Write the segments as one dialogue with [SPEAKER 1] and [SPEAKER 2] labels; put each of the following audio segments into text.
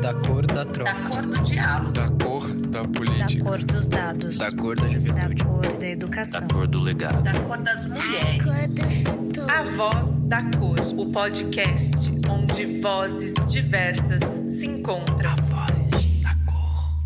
[SPEAKER 1] Da cor da troca.
[SPEAKER 2] Da cor do diálogo.
[SPEAKER 3] Da cor da política.
[SPEAKER 4] Da cor dos dados.
[SPEAKER 1] Da cor da juventude.
[SPEAKER 4] Da cor da educação.
[SPEAKER 1] Da cor do legado.
[SPEAKER 2] Da cor das mulheres.
[SPEAKER 5] Da cor do futuro.
[SPEAKER 6] A Voz da Cor, o podcast onde vozes diversas se encontram.
[SPEAKER 1] A voz da cor.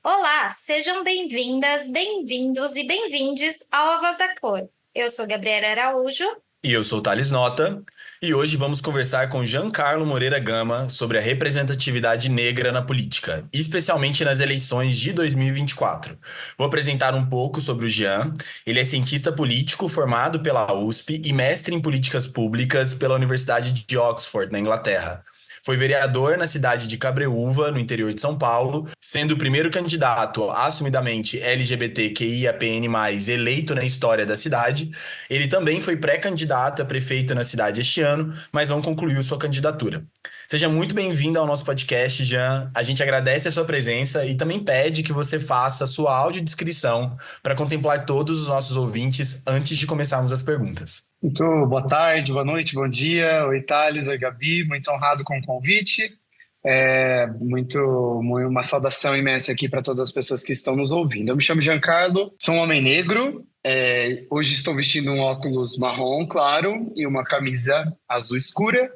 [SPEAKER 4] Olá, sejam bem-vindas, bem-vindos e bem-vindes ao A Voz da Cor. Eu sou Gabriela Araújo.
[SPEAKER 7] E eu sou Thales Nota, e hoje vamos conversar com Giancarlo Moreira Gama sobre a representatividade negra na política, especialmente nas eleições de 2024. Vou apresentar um pouco sobre o Jean. Ele é cientista político formado pela USP e mestre em políticas públicas pela Universidade de Oxford, na Inglaterra. Foi vereador na cidade de Cabreúva, no interior de São Paulo, sendo o primeiro candidato assumidamente LGBTQIAPN+, eleito na história da cidade. Ele também foi pré-candidato a prefeito na cidade este ano, mas não concluiu sua candidatura. Seja muito bem-vindo ao nosso podcast, Jean. A gente agradece a sua presença e também pede que você faça a sua audiodescrição para contemplar todos os nossos ouvintes antes de começarmos as perguntas.
[SPEAKER 8] Muito boa tarde, boa noite, bom dia. Oi, Thales, oi, Gabi. Muito honrado com o convite. Uma saudação imensa aqui para todas as pessoas que estão nos ouvindo. Eu me chamo Giancarlo, sou um homem negro. Hoje estou vestindo um óculos marrom claro e uma camisa azul escura.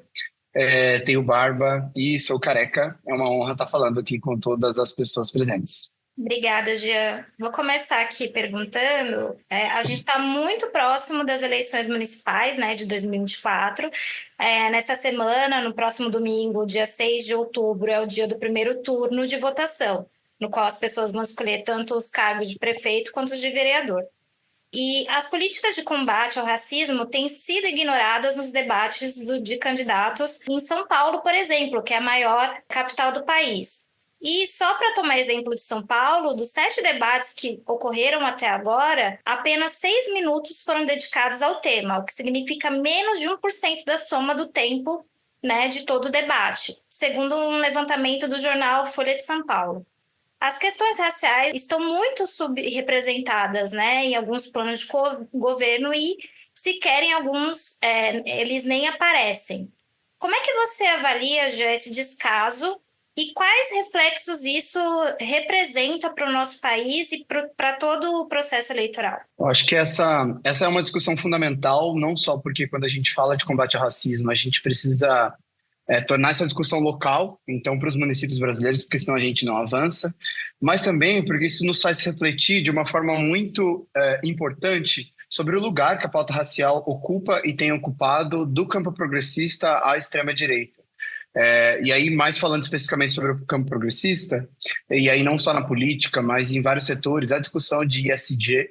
[SPEAKER 8] Tenho barba e sou careca. É uma honra estar falando aqui com todas as pessoas presentes.
[SPEAKER 4] Obrigada, Jean. Vou começar aqui perguntando. A gente está muito próximo das eleições municipais, né, de 2024. Nessa semana, no próximo domingo, dia 6 de outubro, é o dia do primeiro turno de votação, no qual as pessoas vão escolher tanto os cargos de prefeito quanto os de vereador. E as políticas de combate ao racismo têm sido ignoradas nos debates de candidatos em São Paulo, por exemplo, que é a maior capital do país. E só para tomar exemplo de São Paulo, dos 7 debates que ocorreram até agora, apenas 6 minutos foram dedicados ao tema, o que significa menos de 1% da soma do tempo, né, de todo o debate, segundo um levantamento do jornal Folha de São Paulo. As questões raciais estão muito subrepresentadas, né, em alguns planos de governo e, sequer em alguns, eles nem aparecem. Como é que você avalia já esse descaso? E quais reflexos isso representa para o nosso país e para todo o processo eleitoral?
[SPEAKER 8] Eu acho que essa é uma discussão fundamental, não só porque quando a gente fala de combate ao racismo, a gente precisa tornar essa discussão local, então, para os municípios brasileiros, porque senão a gente não avança, mas também porque isso nos faz refletir de uma forma muito importante sobre o lugar que a pauta racial ocupa e tem ocupado do campo progressista à extrema-direita. E aí, mais falando especificamente sobre o campo progressista, e aí não só na política, mas em vários setores, a discussão de ESG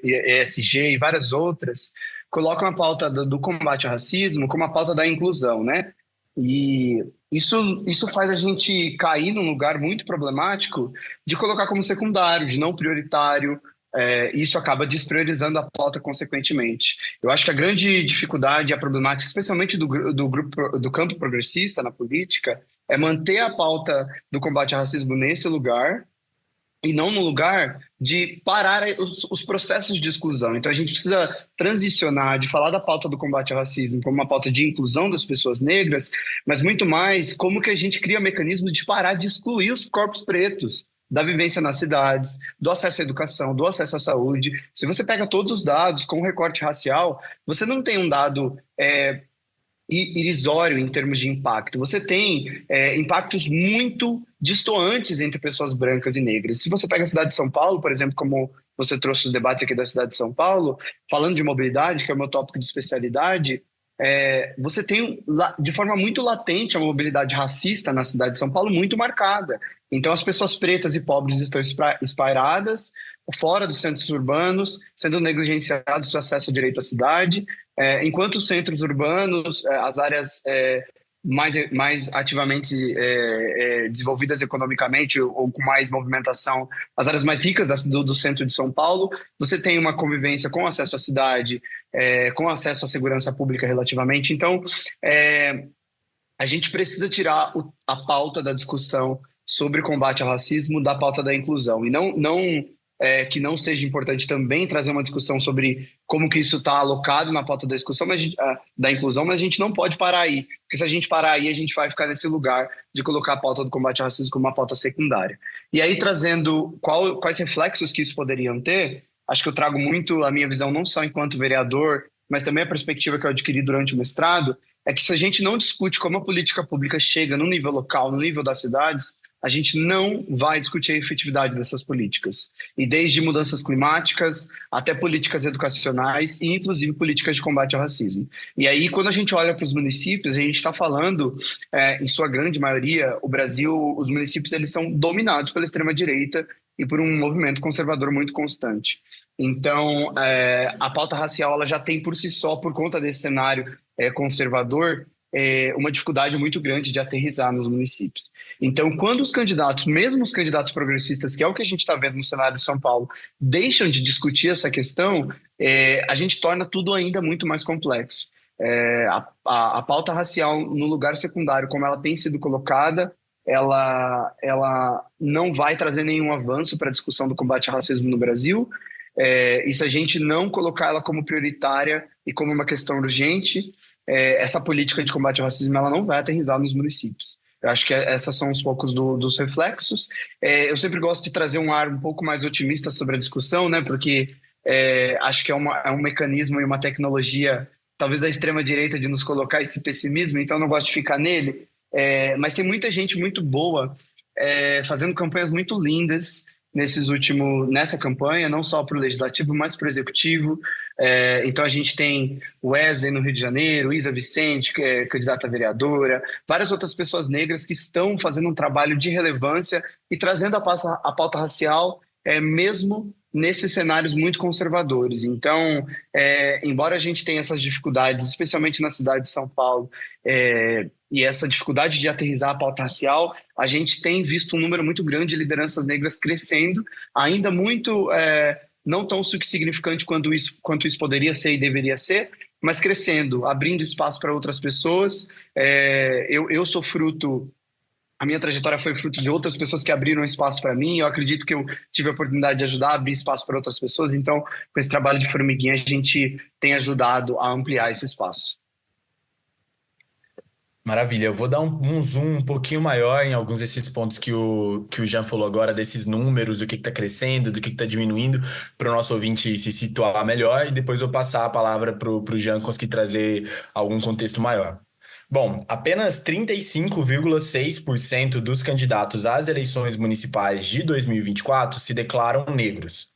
[SPEAKER 8] e várias outras colocam a pauta do combate ao racismo como a pauta da inclusão, né? E isso faz a gente cair num lugar muito problemático de colocar como secundário, de não prioritário. Isso acaba despriorizando a pauta consequentemente. Eu acho que a grande dificuldade e a problemática, especialmente do campo progressista na política, é manter a pauta do combate ao racismo nesse lugar e não no lugar de parar os processos de exclusão. Então a gente precisa transicionar de falar da pauta do combate ao racismo como uma pauta de inclusão das pessoas negras, mas muito mais como que a gente cria mecanismos de parar de excluir os corpos pretos da vivência nas cidades, do acesso à educação, do acesso à saúde. Se você pega todos os dados com recorte racial, você não tem um dado irrisório em termos de impacto. Você tem impactos muito distoantes entre pessoas brancas e negras. Se você pega a cidade de São Paulo, por exemplo, como você trouxe os debates aqui da cidade de São Paulo, falando de mobilidade, que é o meu tópico de especialidade, você tem de forma muito latente a mobilidade racista na cidade de São Paulo muito marcada. Então as pessoas pretas e pobres estão espalhadas fora dos centros urbanos, sendo negligenciados seu acesso ao direito à cidade, enquanto os centros urbanos, as áreas mais ativamente desenvolvidas economicamente ou com mais movimentação, as áreas mais ricas do centro de São Paulo, você tem uma convivência com acesso à cidade, com acesso à segurança pública relativamente. Então, a gente precisa tirar a pauta da discussão sobre combate ao racismo da pauta da inclusão e não que não seja importante também trazer uma discussão sobre como que isso está alocado na pauta da discussão, da inclusão, mas a gente não pode parar aí, porque se a gente parar aí, a gente vai ficar nesse lugar de colocar a pauta do combate ao racismo como uma pauta secundária. E aí, trazendo quais reflexos que isso poderiam ter, acho que eu trago muito a minha visão, não só enquanto vereador, mas também a perspectiva que eu adquiri durante o mestrado, é que se a gente não discute como a política pública chega no nível local, no nível das cidades, a gente não vai discutir a efetividade dessas políticas. E desde mudanças climáticas até políticas educacionais e, inclusive, políticas de combate ao racismo. E aí, quando a gente olha para os municípios, a gente está falando, em sua grande maioria, o Brasil, os municípios eles são dominados pela extrema-direita e por um movimento conservador muito constante. Então, a pauta racial ela já tem por si só, por conta desse cenário conservador, uma dificuldade muito grande de aterrissar nos municípios. Então, quando os candidatos, mesmo os candidatos progressistas, que é o que a gente está vendo no cenário de São Paulo, deixam de discutir essa questão, a gente torna tudo ainda muito mais complexo. A pauta racial no lugar secundário, como ela tem sido colocada, ela não vai trazer nenhum avanço para a discussão do combate ao racismo no Brasil, e se a gente não colocar ela como prioritária e como uma questão urgente, essa política de combate ao racismo ela não vai aterrissar nos municípios. Eu acho que esses são os poucos dos reflexos. Eu sempre gosto de trazer um ar um pouco mais otimista sobre a discussão, né? Porque acho que é um mecanismo e uma tecnologia, talvez da extrema-direita, de nos colocar esse pessimismo, então eu não gosto de ficar nele. Mas tem muita gente muito boa fazendo campanhas muito lindas nessa campanha, não só para o Legislativo, mas para o Executivo. Então a gente tem o Wesley no Rio de Janeiro, Isa Vicente, que é candidata a vereadora, várias outras pessoas negras que estão fazendo um trabalho de relevância e trazendo a pauta racial, mesmo nesses cenários muito conservadores. Então, embora a gente tenha essas dificuldades, especialmente na cidade de São Paulo, e essa dificuldade de aterrissar a pauta racial, a gente tem visto um número muito grande de lideranças negras crescendo, ainda muito não tão significante quanto isso poderia ser e deveria ser, mas crescendo, abrindo espaço para outras pessoas. Eu sou fruto... A minha trajetória foi fruto de outras pessoas que abriram espaço para mim. Eu acredito que eu tive a oportunidade de ajudar a abrir espaço para outras pessoas. Então, com esse trabalho de formiguinha, a gente tem ajudado a ampliar esse espaço.
[SPEAKER 7] Maravilha, eu vou dar um zoom um pouquinho maior em alguns desses pontos que o Jean falou agora, desses números, do que está crescendo, do que está diminuindo, para o nosso ouvinte se situar melhor, e depois eu passar a palavra para o Jean conseguir trazer algum contexto maior. Bom, apenas 35,6% dos candidatos às eleições municipais de 2024 se declaram negros,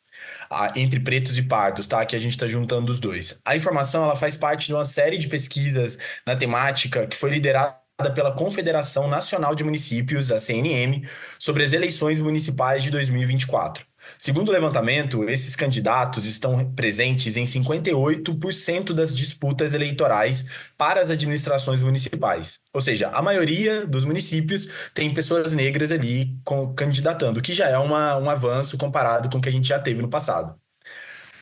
[SPEAKER 7] entre pretos e pardos, tá? Que a gente está juntando os dois. A informação ela faz parte de uma série de pesquisas na temática que foi liderada pela Confederação Nacional de Municípios, a CNM, sobre as eleições municipais de 2024. Segundo o levantamento, esses candidatos estão presentes em 58% das disputas eleitorais para as administrações municipais. Ou seja, a maioria dos municípios tem pessoas negras ali candidatando, o que já é um avanço comparado com o que a gente já teve no passado.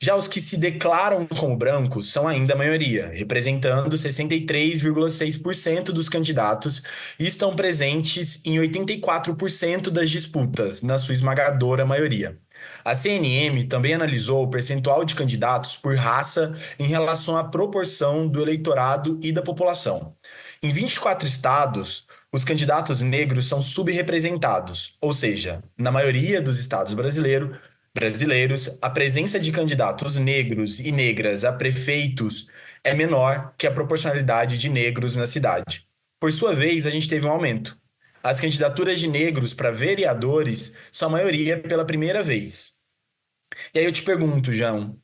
[SPEAKER 7] Já os que se declaram como brancos são ainda a maioria, representando 63,6% dos candidatos e estão presentes em 84% das disputas, na sua esmagadora maioria. A CNM também analisou o percentual de candidatos por raça em relação à proporção do eleitorado e da população. Em 24 estados, os candidatos negros são subrepresentados, ou seja, na maioria dos estados brasileiros, a presença de candidatos negros e negras a prefeitos é menor que a proporcionalidade de negros na cidade. Por sua vez, a gente teve um aumento. As candidaturas de negros para vereadores são a maioria pela primeira vez. E aí eu te pergunto, Jean,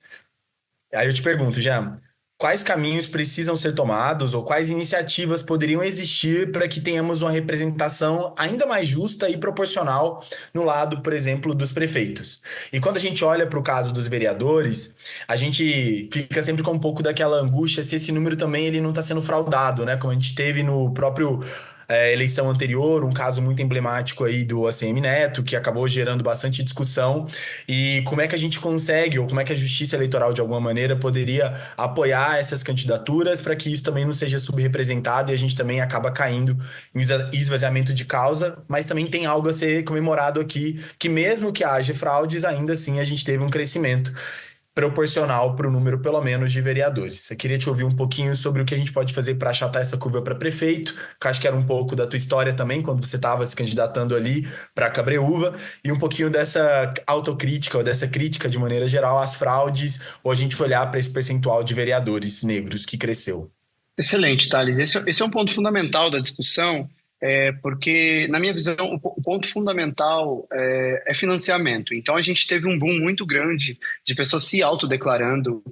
[SPEAKER 7] quais caminhos precisam ser tomados ou quais iniciativas poderiam existir para que tenhamos uma representação ainda mais justa e proporcional no lado, por exemplo, dos prefeitos? E quando a gente olha para o caso dos vereadores, a gente fica sempre com um pouco daquela angústia se esse número também ele não está sendo fraudado, né? Como a gente teve no próprio eleição anterior, um caso muito emblemático aí do ACM Neto, que acabou gerando bastante discussão, e como é que a gente consegue, ou como é que a Justiça Eleitoral, de alguma maneira, poderia apoiar essas candidaturas para que isso também não seja subrepresentado e a gente também acaba caindo em esvaziamento de causa, mas também tem algo a ser comemorado aqui, que mesmo que haja fraudes, ainda assim a gente teve um crescimento proporcional para o número, pelo menos, de vereadores. Eu queria te ouvir um pouquinho sobre o que a gente pode fazer para achatar essa curva para prefeito, que eu acho que era um pouco da tua história também, quando você estava se candidatando ali para Cabreúva, e um pouquinho dessa autocrítica, ou dessa crítica, de maneira geral, às fraudes, ou a gente olhar para esse percentual de vereadores negros que cresceu.
[SPEAKER 8] Excelente, Thales. Esse é um ponto fundamental da discussão, porque, na minha visão, o ponto fundamental é financiamento. Então, a gente teve um boom muito grande de pessoas se autodeclarando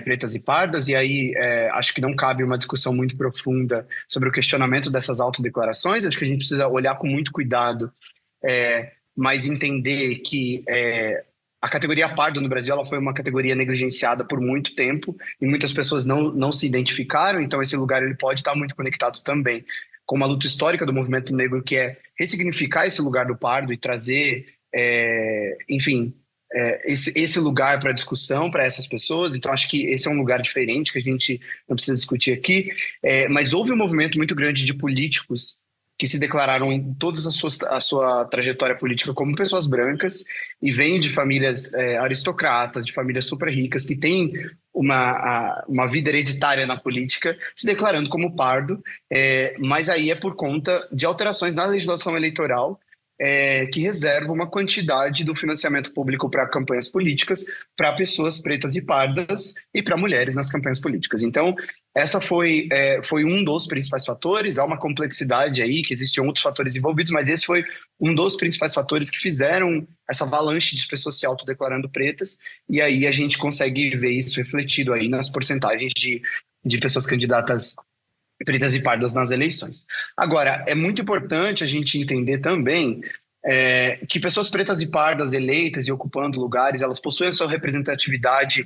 [SPEAKER 8] pretas e pardas, e aí acho que não cabe uma discussão muito profunda sobre o questionamento dessas autodeclarações. Acho que a gente precisa olhar com muito cuidado, mas entender que a categoria pardo no Brasil ela foi uma categoria negligenciada por muito tempo e muitas pessoas não se identificaram, então esse lugar ele pode estar muito conectado também com uma luta histórica do movimento negro, que é ressignificar esse lugar do pardo e trazer, esse lugar para discussão para essas pessoas. Então acho que esse é um lugar diferente que a gente não precisa discutir aqui, mas houve um movimento muito grande de políticos que se declararam em toda a sua trajetória política como pessoas brancas e vêm de famílias aristocratas, de famílias super ricas, que têm uma vida hereditária na política, se declarando como pardo, mas aí é por conta de alterações na legislação eleitoral que reserva uma quantidade do financiamento público para campanhas políticas, para pessoas pretas e pardas e para mulheres nas campanhas políticas. Então, essa foi um dos principais fatores. Há uma complexidade aí, que existiam outros fatores envolvidos, mas esse foi um dos principais fatores que fizeram essa avalanche de pessoas se autodeclarando pretas, e aí a gente consegue ver isso refletido aí nas porcentagens de pessoas candidatas pretas e pardas nas eleições. Agora, é muito importante a gente entender também que pessoas pretas e pardas eleitas e ocupando lugares, elas possuem a sua representatividade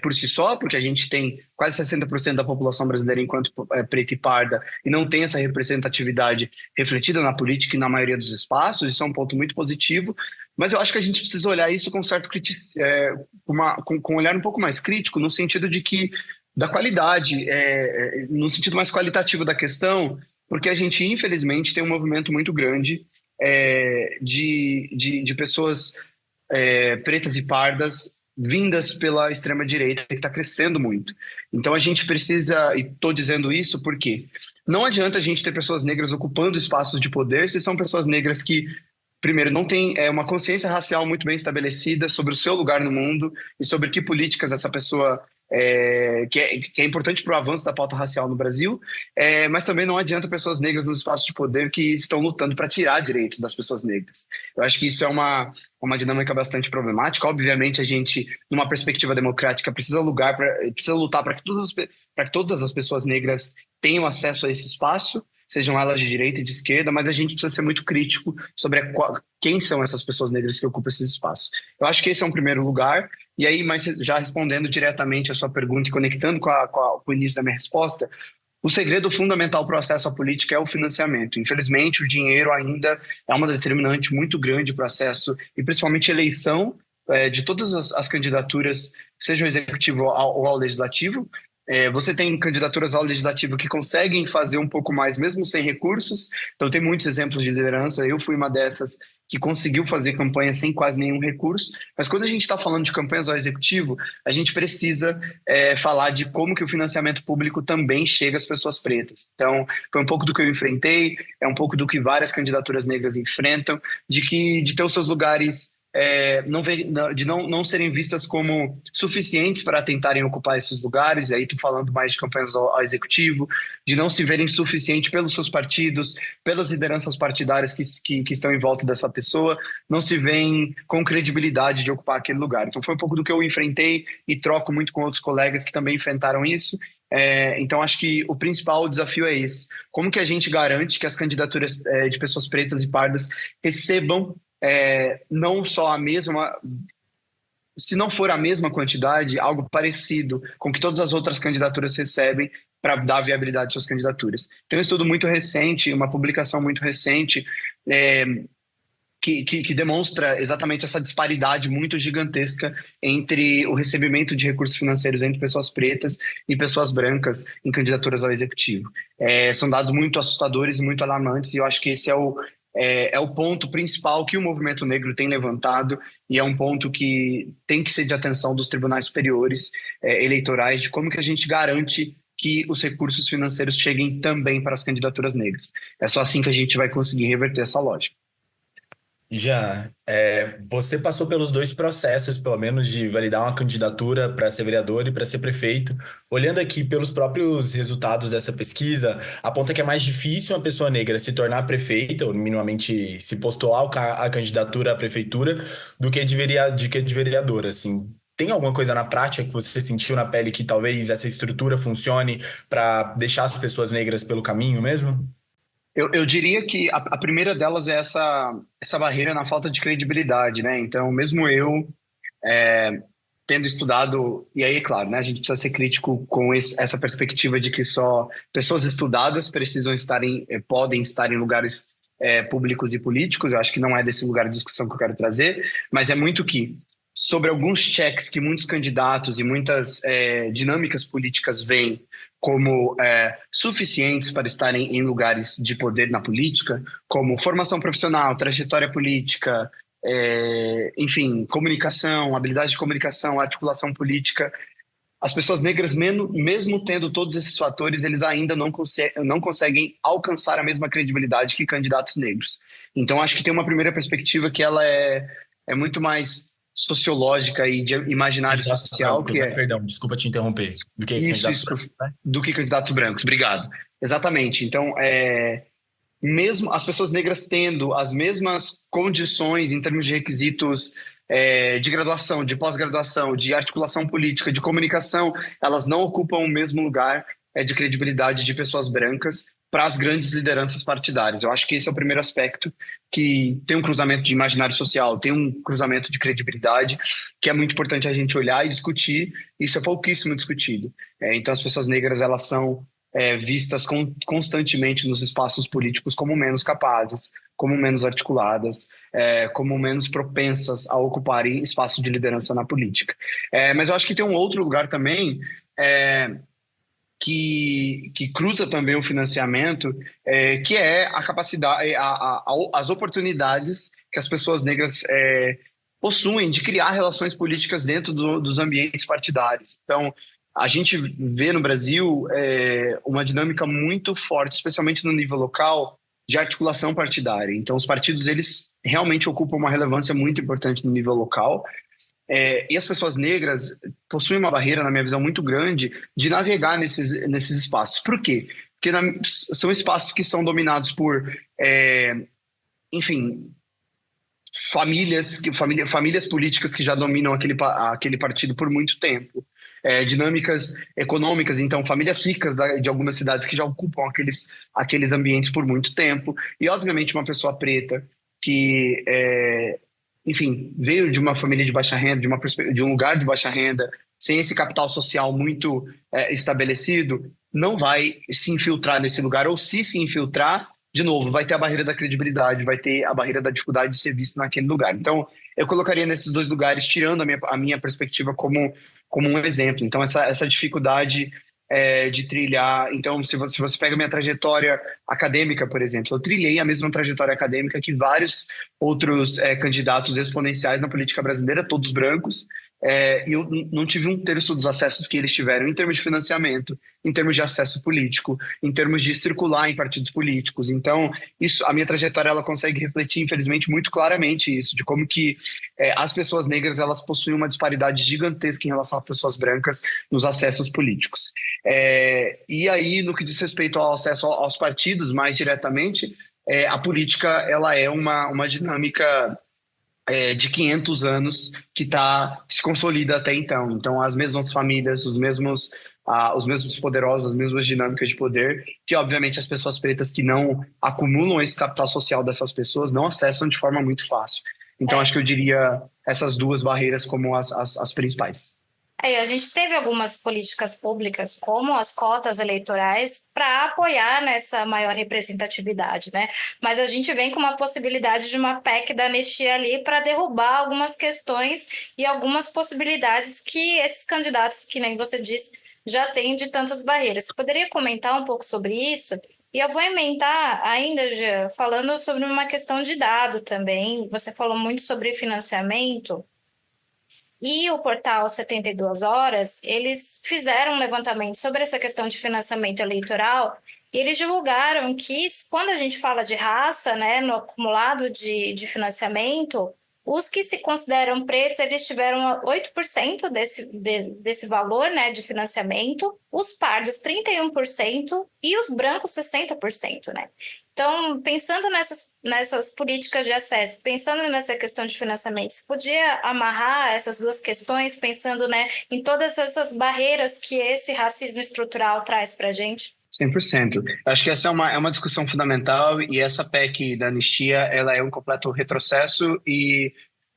[SPEAKER 8] por si só, porque a gente tem quase 60% da população brasileira enquanto preta e parda, e não tem essa representatividade refletida na política e na maioria dos espaços. Isso é um ponto muito positivo, mas eu acho que a gente precisa olhar isso com com um olhar um pouco mais crítico, no sentido de que da qualidade, no sentido mais qualitativo da questão, porque a gente, infelizmente, tem um movimento muito grande de pessoas pretas e pardas vindas pela extrema-direita, que está crescendo muito. Então a gente precisa, e estou dizendo isso porque não adianta a gente ter pessoas negras ocupando espaços de poder se são pessoas negras que, primeiro, não têm uma consciência racial muito bem estabelecida sobre o seu lugar no mundo e sobre que políticas essa pessoa que é importante para o avanço da pauta racial no Brasil, mas também não adianta pessoas negras nos espaços de poder que estão lutando para tirar direitos das pessoas negras. Eu acho que isso é uma dinâmica bastante problemática. Obviamente, a gente, numa perspectiva democrática, precisa lutar para que todas as pessoas negras tenham acesso a esse espaço, sejam elas de direita e de esquerda, mas a gente precisa ser muito crítico sobre quem são essas pessoas negras que ocupam esses espaços. Eu acho que esse é um primeiro lugar. E aí, mas já respondendo diretamente a sua pergunta e conectando com o início da minha resposta, o segredo fundamental para o acesso à política é o financiamento. Infelizmente, o dinheiro ainda é uma determinante muito grande para o acesso, e principalmente eleição de todas as candidaturas, seja o executivo ou ao legislativo. Você tem candidaturas ao legislativo que conseguem fazer um pouco mais, mesmo sem recursos. Então, tem muitos exemplos de liderança. Eu fui uma dessas que conseguiu fazer campanha sem quase nenhum recurso. Mas quando a gente está falando de campanhas ao executivo, a gente precisa falar de como que o financiamento público também chega às pessoas pretas. Então, foi um pouco do que eu enfrentei, é um pouco do que várias candidaturas negras enfrentam, de ter os seus lugares de não serem vistas como suficientes para tentarem ocupar esses lugares. Aí estou falando mais de campanhas ao executivo, de não se verem suficiente pelos seus partidos, pelas lideranças partidárias que estão em volta dessa pessoa, não se veem com credibilidade de ocupar aquele lugar. Então foi um pouco do que eu enfrentei e troco muito com outros colegas que também enfrentaram isso. Então acho que o principal desafio é esse: como que a gente garante que as candidaturas de pessoas pretas e pardas recebam não só a mesma, se não for a mesma quantidade, algo parecido com que todas as outras candidaturas recebem para dar viabilidade às suas candidaturas. Tem um estudo muito recente, uma publicação muito recente, que demonstra exatamente essa disparidade muito gigantesca entre o recebimento de recursos financeiros entre pessoas pretas e pessoas brancas em candidaturas ao executivo. São dados muito assustadores e muito alarmantes, e eu acho que esse é o ponto principal que o movimento negro tem levantado, e é um ponto que tem que ser de atenção dos tribunais superiores eleitorais, de como que a gente garante que os recursos financeiros cheguem também para as candidaturas negras. É só assim que a gente vai conseguir reverter essa lógica.
[SPEAKER 7] Já, você passou pelos dois processos, pelo menos, de validar uma candidatura para ser vereador e para ser prefeito. Olhando aqui pelos próprios resultados dessa pesquisa, aponta que é mais difícil uma pessoa negra se tornar prefeita, ou minimamente se postular a candidatura à prefeitura, do que de vereador, assim. Tem alguma coisa na prática que você sentiu na pele que talvez essa estrutura funcione para deixar as pessoas negras pelo caminho mesmo?
[SPEAKER 8] Eu diria que a primeira delas é essa barreira na falta de credibilidade, né? Então, mesmo eu tendo estudado, e aí, é claro, né, a gente precisa ser crítico com essa perspectiva de que só pessoas estudadas podem estar em lugares públicos e políticos. Eu acho que não é desse lugar de discussão que eu quero trazer, mas é muito que, sobre alguns cheques que muitos candidatos e muitas dinâmicas políticas veem como suficientes para estarem em lugares de poder na política, como formação profissional, trajetória política, enfim, comunicação, habilidade de comunicação, articulação política. As pessoas negras, mesmo tendo todos esses fatores, eles ainda não conseguem alcançar a mesma credibilidade que candidatos negros. Então, acho que tem uma primeira perspectiva que ela é muito mais sociológica e de imaginário social, que
[SPEAKER 7] Perdão, desculpa te interromper. Do que candidatos brancos, né?
[SPEAKER 8] Do que candidatos brancos. Obrigado. Exatamente. Então, mesmo as pessoas negras tendo as mesmas condições em termos de requisitos de graduação, de pós-graduação, de articulação política, de comunicação, elas não ocupam o mesmo lugar de credibilidade de pessoas brancas para as grandes lideranças partidárias. Eu acho que esse é o primeiro aspecto, que tem um cruzamento de imaginário social, tem um cruzamento de credibilidade, que é muito importante a gente olhar e discutir. Isso é pouquíssimo discutido. Então, as pessoas negras, elas são vistas constantemente nos espaços políticos como menos capazes, como menos articuladas, como menos propensas a ocuparem espaços de liderança na política. Mas eu acho que tem um outro lugar também que cruza também o financiamento, que é a capacidade, as oportunidades que as pessoas negras possuem de criar relações políticas dentro dos ambientes partidários. Então, a gente vê no Brasil uma dinâmica muito forte, especialmente no nível local, de articulação partidária. Então, os partidos, eles realmente ocupam uma relevância muito importante no nível local, e as pessoas negras possuem uma barreira, na minha visão, muito grande de navegar nesses espaços. Por quê? Porque são espaços que são dominados por, enfim, famílias políticas que já dominam aquele partido por muito tempo. Dinâmicas econômicas, então famílias ricas de algumas cidades que já ocupam aqueles ambientes por muito tempo. E, obviamente, uma pessoa preta que enfim, veio de uma família de baixa renda, de um lugar de baixa renda, sem esse capital social muito estabelecido, não vai se infiltrar nesse lugar, ou se infiltrar, de novo, vai ter a barreira da credibilidade, vai ter a barreira da dificuldade de ser visto naquele lugar. Então, eu colocaria nesses dois lugares, tirando a minha perspectiva como um exemplo. Então, essa dificuldade de trilhar. Então, se você pega a minha trajetória acadêmica, por exemplo, eu trilhei a mesma trajetória acadêmica que vários outros candidatos exponenciais na política brasileira, todos brancos, e eu não tive um terço dos acessos que eles tiveram em termos de financiamento, em termos de acesso político, em termos de circular em partidos políticos. Então, a minha trajetória, ela consegue refletir, infelizmente, muito claramente isso, de como que as pessoas negras, elas possuem uma disparidade gigantesca em relação às pessoas brancas nos acessos políticos. E aí, no que diz respeito ao acesso aos partidos, mais diretamente, a política, ela é uma dinâmica de 500 anos que se consolida até então. Então, as mesmas famílias, os mesmos poderosos, as mesmas dinâmicas de poder, que obviamente as pessoas pretas que não acumulam esse capital social dessas pessoas não acessam de forma muito fácil. Então, acho que eu diria essas duas barreiras como as principais.
[SPEAKER 4] A gente teve algumas políticas públicas, como as cotas eleitorais, para apoiar nessa maior representatividade, né? Mas a gente vem com uma possibilidade de uma PEC da anistia ali para derrubar algumas questões e algumas possibilidades que esses candidatos, que nem você disse, já têm de tantas barreiras. Você poderia comentar um pouco sobre isso? E eu vou emendar ainda, Jean, falando sobre uma questão de dado também. Você falou muito sobre financiamento. E o portal 72 Horas, eles fizeram um levantamento sobre essa questão de financiamento eleitoral e eles divulgaram que quando a gente fala de raça, né, no acumulado de financiamento, os que se consideram pretos, eles tiveram 8% desse valor, né, de financiamento, os pardos 31% e os brancos 60%, né? Então, pensando nessas políticas de acesso, pensando nessa questão de financiamento, você podia amarrar essas duas questões, pensando, né, em todas essas barreiras que esse racismo estrutural traz para a gente?
[SPEAKER 8] 100%. Acho que essa é uma discussão fundamental e essa PEC da anistia, ela é um completo retrocesso e,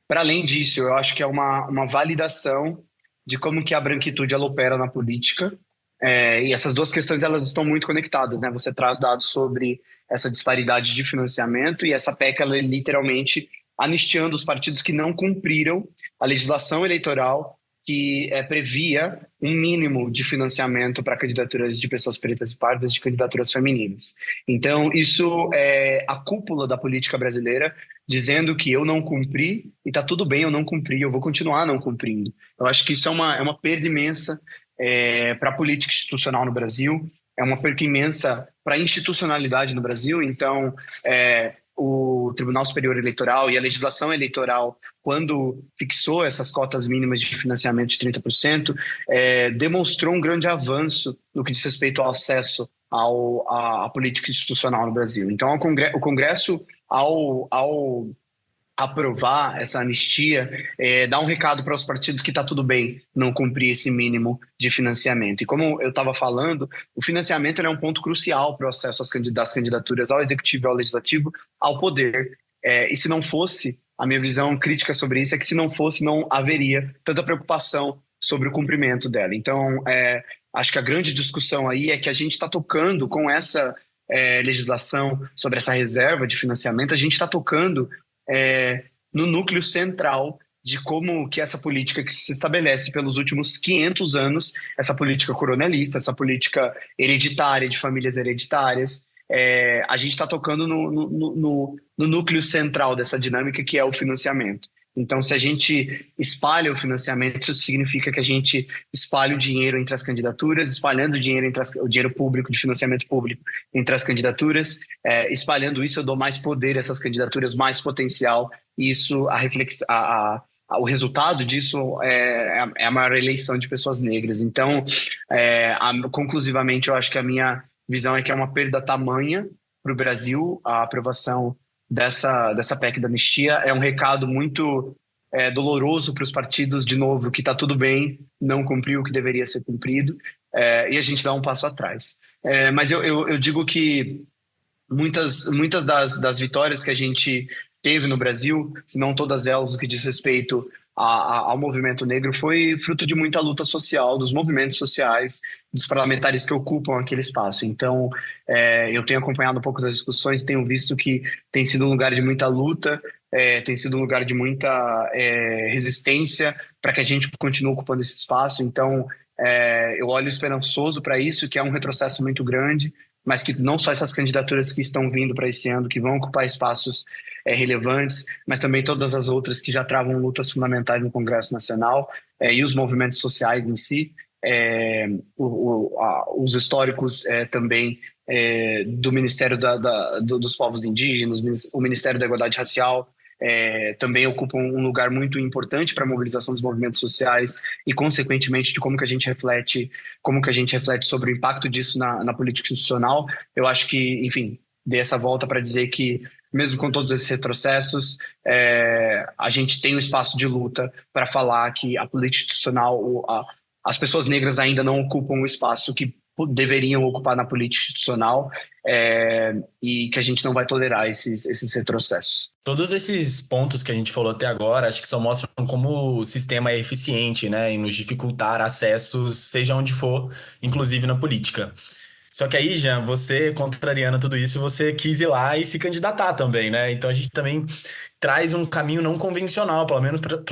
[SPEAKER 8] para além disso, eu acho que é uma validação de como que a branquitude ela opera na política. E essas duas questões, elas estão muito conectadas, né? Você traz dados sobre essa disparidade de financiamento e essa PEC, ela é literalmente anistiando os partidos que não cumpriram a legislação eleitoral que previa um mínimo de financiamento para candidaturas de pessoas pretas e pardas, de candidaturas femininas. Então, isso é a cúpula da política brasileira, dizendo que eu não cumpri, e está tudo bem eu não cumprir, eu vou continuar não cumprindo. Eu acho que isso é uma perda imensa para a política institucional no Brasil, é uma perda imensa para a institucionalidade no Brasil. Então, o Tribunal Superior Eleitoral e a legislação eleitoral, quando fixou essas cotas mínimas de financiamento de 30%, demonstrou um grande avanço no que diz respeito ao acesso à política institucional no Brasil. Então, o Congresso, ao aprovar essa anistia, dá um recado para os partidos que está tudo bem não cumprir esse mínimo de financiamento. E como eu estava falando, o financiamento é um ponto crucial para o acesso das candidaturas ao Executivo e ao Legislativo ao poder. E se não fosse, a minha visão crítica sobre isso é que se não fosse, não haveria tanta preocupação sobre o cumprimento dela. Então, acho que a grande discussão aí é que a gente está tocando com essa legislação sobre essa reserva de financiamento, a gente está tocando no núcleo central de como que essa política que se estabelece pelos últimos 500 anos, essa política coronelista, essa política hereditária, de famílias hereditárias, a gente está tocando no núcleo central dessa dinâmica, que é o financiamento. Então, se a gente espalha o financiamento, isso significa que a gente espalha o dinheiro entre as candidaturas, espalhando o dinheiro o dinheiro público, de financiamento público, entre as candidaturas. Espalhando isso, eu dou mais poder a essas candidaturas, mais potencial. E isso, o resultado disso é a maior eleição de pessoas negras. Então, conclusivamente, eu acho que a minha visão é que é uma perda tamanha para o Brasil, a aprovação dessa PEC da anistia. É um recado muito doloroso para os partidos, de novo, que está tudo bem, não cumpriu o que deveria ser cumprido, e a gente dá um passo atrás. Mas eu digo que muitas das vitórias que a gente teve no Brasil, se não todas elas, o que diz respeito ao movimento negro, foi fruto de muita luta social, dos movimentos sociais, dos parlamentares que ocupam aquele espaço. Então, eu tenho acompanhado um pouco das discussões e tenho visto que tem sido um lugar de muita luta, tem sido um lugar de muita resistência para que a gente continue ocupando esse espaço. Então, eu olho esperançoso para isso, que é um retrocesso muito grande, mas que não só essas candidaturas que estão vindo para esse ano, que vão ocupar espaços relevantes, mas também todas as outras que já travam lutas fundamentais no Congresso Nacional, e os movimentos sociais em si, os históricos também do Ministério dos Povos Indígenas, o Ministério da Igualdade Racial, também ocupam um lugar muito importante para a mobilização dos movimentos sociais e, consequentemente, de como que a gente reflete sobre o impacto disso na política institucional. Eu acho que, enfim, dei essa volta para dizer que, mesmo com todos esses retrocessos, a gente tem um espaço de luta para falar que a política institucional, as pessoas negras ainda não ocupam o espaço que deveriam ocupar na política institucional, e que a gente não vai tolerar esses retrocessos.
[SPEAKER 7] Todos esses pontos que a gente falou até agora, acho que só mostram como o sistema é eficiente, né, em nos dificultar acessos, seja onde for, inclusive na política. Só que aí, Jean, você, contrariando tudo isso, você quis ir lá e se candidatar também, né? Então a gente também traz um caminho não convencional, pelo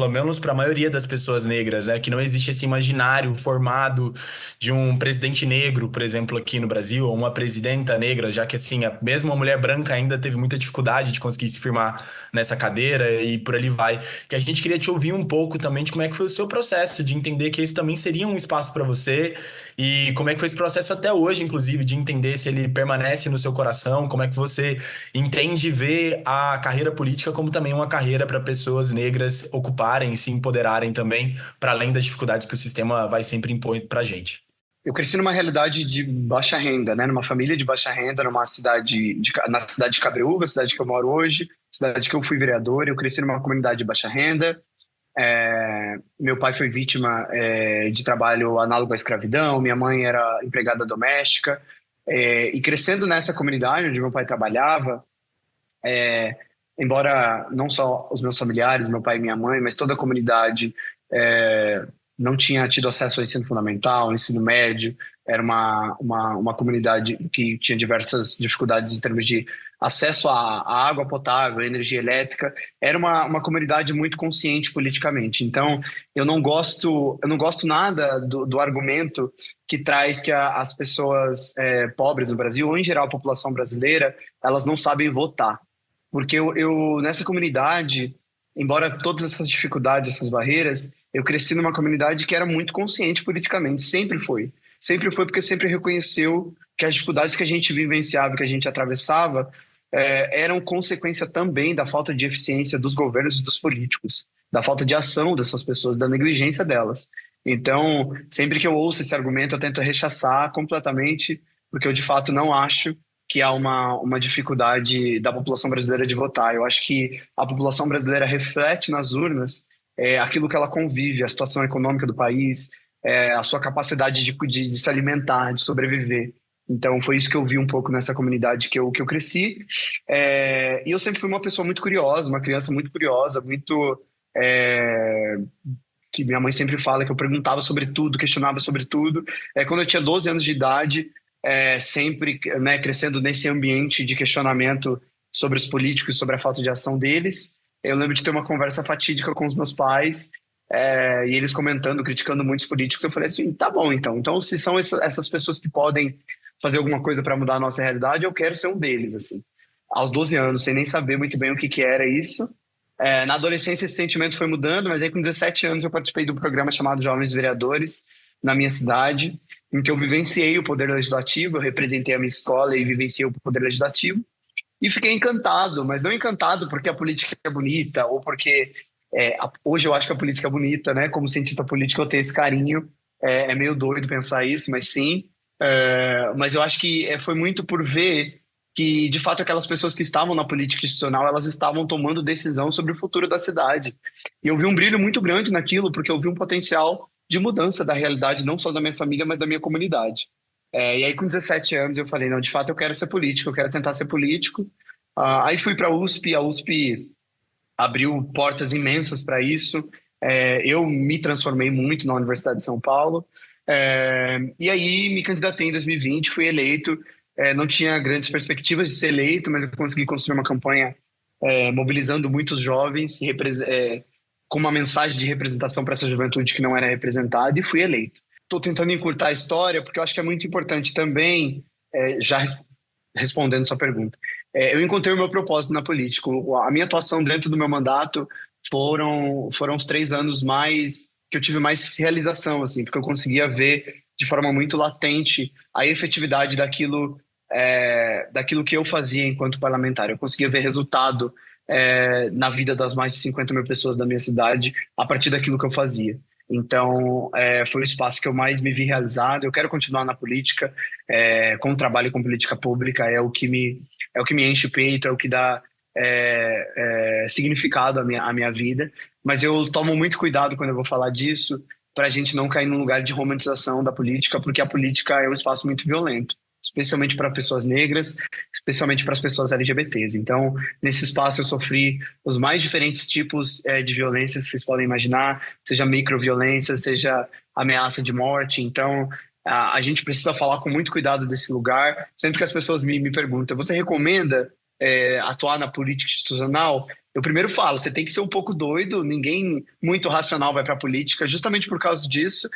[SPEAKER 7] menos para a maioria das pessoas negras, né? Que não existe esse imaginário formado de um presidente negro, por exemplo, aqui no Brasil, ou uma presidenta negra, já que assim, mesmo a mulher branca ainda teve muita dificuldade de conseguir se firmar nessa cadeira e por ali vai. Que a gente queria te ouvir um pouco também de como é que foi o seu processo, de entender que esse também seria um espaço para você e como é que foi esse processo até hoje, inclusive, de entender se ele permanece no seu coração, como é que você entende e vê a carreira política como também uma carreira para pessoas negras ocuparem e se empoderarem também, para além das dificuldades que o sistema vai sempre impor para a gente.
[SPEAKER 8] Eu cresci numa realidade de baixa renda, né? Numa família de baixa renda, na cidade de Cabreúva, cidade que eu moro hoje, cidade que eu fui vereador. Eu cresci numa comunidade de baixa renda. Meu pai foi vítima de trabalho análogo à escravidão, minha mãe era empregada doméstica. E crescendo nessa comunidade onde meu pai trabalhava, embora não só os meus familiares, meu pai e minha mãe, mas toda a comunidade não tinha tido acesso ao ensino fundamental, ao ensino médio, era uma comunidade que tinha diversas dificuldades em termos de acesso à água potável, à energia elétrica. Era uma comunidade muito consciente politicamente. Então, eu não gosto nada do argumento que traz que as pessoas pobres no Brasil, ou em geral a população brasileira, elas não sabem votar. Porque eu nessa comunidade, embora todas essas dificuldades, essas barreiras, eu cresci numa comunidade que era muito consciente politicamente, sempre foi. Sempre foi porque sempre reconheceu que as dificuldades que a gente vivenciava, que a gente atravessava, eram consequência também da falta de eficiência dos governos e dos políticos, da falta de ação dessas pessoas, da negligência delas. Então, sempre que eu ouço esse argumento, eu tento rechaçar completamente, porque eu de fato não acho que há uma dificuldade da população brasileira de votar. Eu acho que a população brasileira reflete nas urnas aquilo que ela convive, a situação econômica do país, a sua capacidade de se alimentar, de sobreviver. Então, foi isso que eu vi um pouco nessa comunidade que eu cresci. E eu sempre fui uma pessoa muito curiosa, uma criança muito curiosa, que minha mãe sempre fala que eu perguntava sobre tudo, questionava sobre tudo. Quando eu tinha 12 anos de idade, sempre, né, crescendo nesse ambiente de questionamento sobre os políticos, sobre a falta de ação deles, eu lembro de ter uma conversa fatídica com os meus pais, e eles comentando, criticando muitos políticos. Eu falei assim, tá bom, então se são essas pessoas que podem fazer alguma coisa para mudar a nossa realidade, eu quero ser um deles, assim. Aos 12 anos, sem nem saber muito bem o que era isso. Na adolescência esse sentimento foi mudando, mas aí com 17 anos eu participei de um programa chamado Jovens Vereadores, na minha cidade, em que eu vivenciei o poder legislativo, eu representei a minha escola e vivenciei o poder legislativo, e fiquei encantado, mas não encantado porque a política é bonita, ou porque hoje eu acho que a política é bonita, né? Como cientista político eu tenho esse carinho, é meio doido pensar isso, mas sim. Mas eu acho que foi muito por ver que, de fato, aquelas pessoas que estavam na política institucional, elas estavam tomando decisão sobre o futuro da cidade. E eu vi um brilho muito grande naquilo, porque eu vi um potencial de mudança da realidade, não só da minha família, mas da minha comunidade. E aí, com 17 anos, eu falei, não, de fato, eu quero ser político, eu quero tentar ser político. Aí fui para a USP abriu portas imensas para isso. Eu me transformei muito na Universidade de São Paulo. E aí me candidatei em 2020, fui eleito. Não tinha grandes perspectivas de ser eleito, mas eu consegui construir uma campanha mobilizando muitos jovens, com uma mensagem de representação para essa juventude que não era representada, e fui eleito. Estou tentando encurtar a história, porque eu acho que é muito importante também, já respondendo sua pergunta. Eu encontrei o meu propósito na política. A minha atuação dentro do meu mandato foram os 3 anos que eu tive mais realização, assim, porque eu conseguia ver de forma muito latente a efetividade daquilo que eu fazia enquanto parlamentar. Eu conseguia ver resultado na vida das mais de 50 mil pessoas da minha cidade a partir daquilo que eu fazia. Então, foi o espaço que eu mais me vi realizado. Eu quero continuar na política, com o trabalho com política pública, é o que me enche o peito, é o que dá significado à minha vida. Mas eu tomo muito cuidado quando eu vou falar disso, para a gente não cair num lugar de romantização da política, porque a política é um espaço muito violento, especialmente para pessoas negras, especialmente para as pessoas LGBTs. Então, nesse espaço eu sofri os mais diferentes tipos de violência que vocês podem imaginar, seja microviolência, seja ameaça de morte. Então, a gente precisa falar com muito cuidado desse lugar. Sempre que as pessoas me perguntam, você recomenda atuar na política institucional? Eu primeiro falo, você tem que ser um pouco doido, ninguém muito racional vai para a política, justamente por causa disso,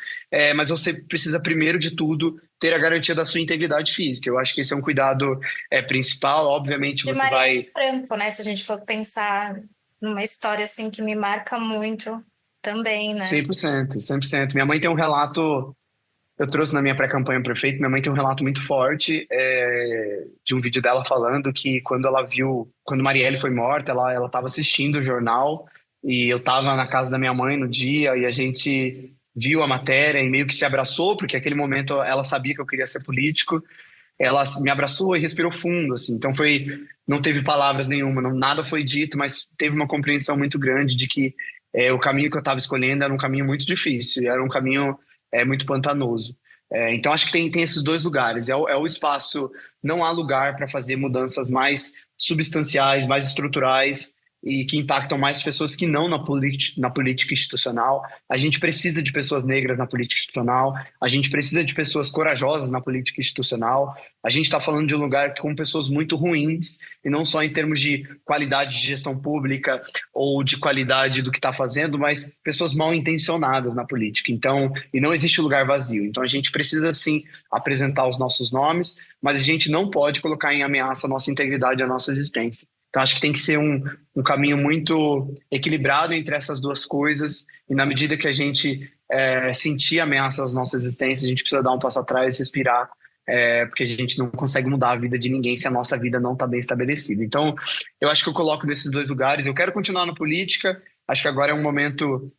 [SPEAKER 8] mas você precisa, primeiro de tudo, ter a garantia da sua integridade física. Eu acho que esse é um cuidado principal. Obviamente,
[SPEAKER 4] De
[SPEAKER 8] você
[SPEAKER 4] Marielle Franco, né? Se a gente for pensar numa história assim que me marca muito também, né?
[SPEAKER 8] 100%, 100%. Minha mãe tem um relato, eu trouxe na minha pré-campanha prefeito, minha mãe tem um relato muito forte de um vídeo dela falando que quando Marielle foi morta, ela estava assistindo o jornal e eu estava na casa da minha mãe no dia e a gente viu a matéria e meio que se abraçou, porque naquele momento ela sabia que eu queria ser político. Ela me abraçou e respirou fundo, assim. Então não teve palavras nenhuma, nada foi dito, mas teve uma compreensão muito grande de que o caminho que eu estava escolhendo era um caminho muito difícil, era um caminho muito pantanoso. Então acho que tem esses dois lugares. É o espaço, não há lugar para fazer mudanças mais substanciais, mais estruturais e que impactam mais pessoas que não na política institucional. A gente precisa de pessoas negras na política institucional, a gente precisa de pessoas corajosas na política institucional. A gente está falando de um lugar com pessoas muito ruins, e não só em termos de qualidade de gestão pública ou de qualidade do que está fazendo, mas pessoas mal intencionadas na política. Então, e não existe lugar vazio. Então a gente precisa sim apresentar os nossos nomes, mas a gente não pode colocar em ameaça a nossa integridade e a nossa existência. Então, acho que tem que ser um caminho muito equilibrado entre essas duas coisas, e na medida que a gente sentir ameaça às nossas existências, a gente precisa dar um passo atrás, respirar, porque a gente não consegue mudar a vida de ninguém se a nossa vida não está bem estabelecida. Então, eu acho que eu coloco nesses dois lugares. Eu quero continuar na política, acho que agora é um momento,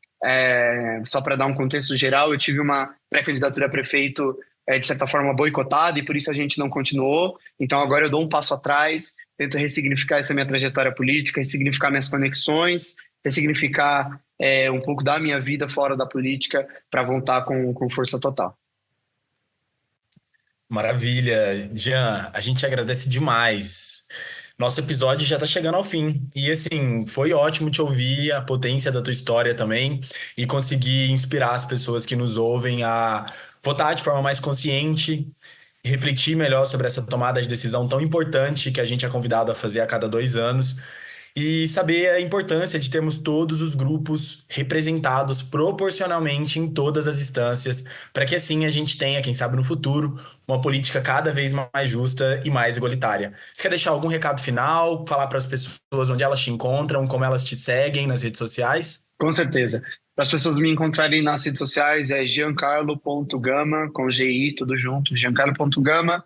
[SPEAKER 8] só para dar um contexto geral, eu tive uma pré-candidatura a prefeito, de certa forma, boicotada, e por isso a gente não continuou. Então, agora eu dou um passo atrás, tento ressignificar essa minha trajetória política, ressignificar minhas conexões, ressignificar um pouco da minha vida fora da política para voltar com força total.
[SPEAKER 7] Maravilha. Jean, a gente agradece demais. Nosso episódio já está chegando ao fim. E assim, foi ótimo te ouvir a potência da tua história também e conseguir inspirar as pessoas que nos ouvem a votar de forma mais consciente e refletir melhor sobre essa tomada de decisão tão importante que a gente é convidado a fazer a cada 2 anos e saber a importância de termos todos os grupos representados proporcionalmente em todas as instâncias, para que assim a gente tenha, quem sabe no futuro, uma política cada vez mais justa e mais igualitária. Você quer deixar algum recado final, falar para as pessoas onde elas te encontram, como elas te seguem nas redes sociais?
[SPEAKER 8] Com certeza. Para as pessoas me encontrarem nas redes sociais é giancarlo.gama, com GI, tudo junto, giancarlo.gama.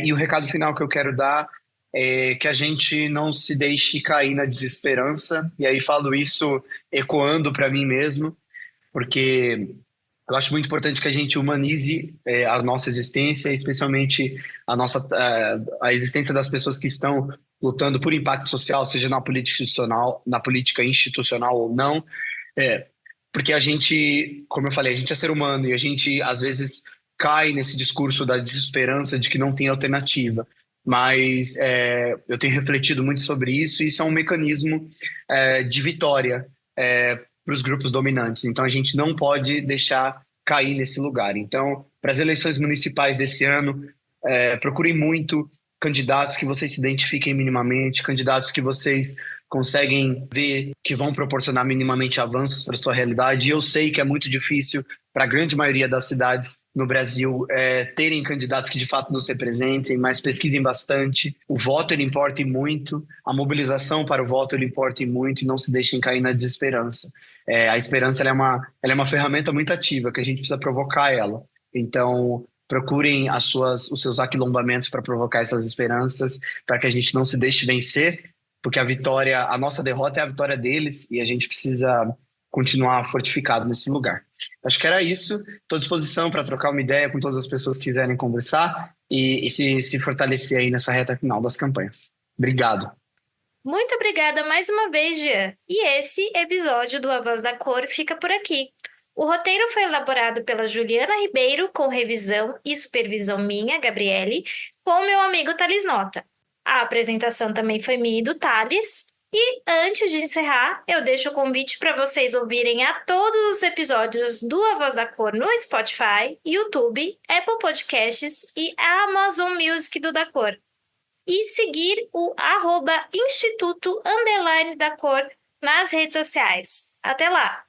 [SPEAKER 8] E o recado final que eu quero dar é que a gente não se deixe cair na desesperança. E aí falo isso ecoando para mim mesmo, porque eu acho muito importante que a gente humanize a nossa existência, especialmente a existência das pessoas que estão lutando por impacto social, seja na política institucional ou não. Porque a gente, como eu falei, a gente é ser humano e a gente, às vezes, cai nesse discurso da desesperança de que não tem alternativa. Mas eu tenho refletido muito sobre isso e isso é um mecanismo de vitória para os grupos dominantes. Então, a gente não pode deixar cair nesse lugar. Então, para as eleições municipais desse ano, procurem muito candidatos que vocês se identifiquem minimamente, candidatos que vocês conseguem ver que vão proporcionar minimamente avanços para a sua realidade. E eu sei que é muito difícil para a grande maioria das cidades no Brasil terem candidatos que de fato nos representem, mas pesquisem bastante. O voto ele importa e muito, a mobilização para o voto ele importa e muito, e não se deixem cair na desesperança. A esperança ela é uma ferramenta muito ativa, que a gente precisa provocar ela. Então, procurem os seus aquilombamentos para provocar essas esperanças, para que a gente não se deixe vencer, porque a nossa derrota é a vitória deles e a gente precisa continuar fortificado nesse lugar. Acho que era isso. Estou à disposição para trocar uma ideia com todas as pessoas que quiserem conversar e se fortalecer aí nessa reta final das campanhas. Obrigado.
[SPEAKER 4] Muito obrigada mais uma vez, Jean. E esse episódio do A Voz da Cor fica por aqui. O roteiro foi elaborado pela Juliana Ribeiro, com revisão e supervisão minha, Gabriele, com meu amigo Thales Nota. A apresentação também foi minha e do Thales. E antes de encerrar, eu deixo o convite para vocês ouvirem a todos os episódios do A Voz da Cor no Spotify, YouTube, Apple Podcasts e Amazon Music do Da Cor. E seguir o @Instituto_da Cor nas redes sociais. Até lá!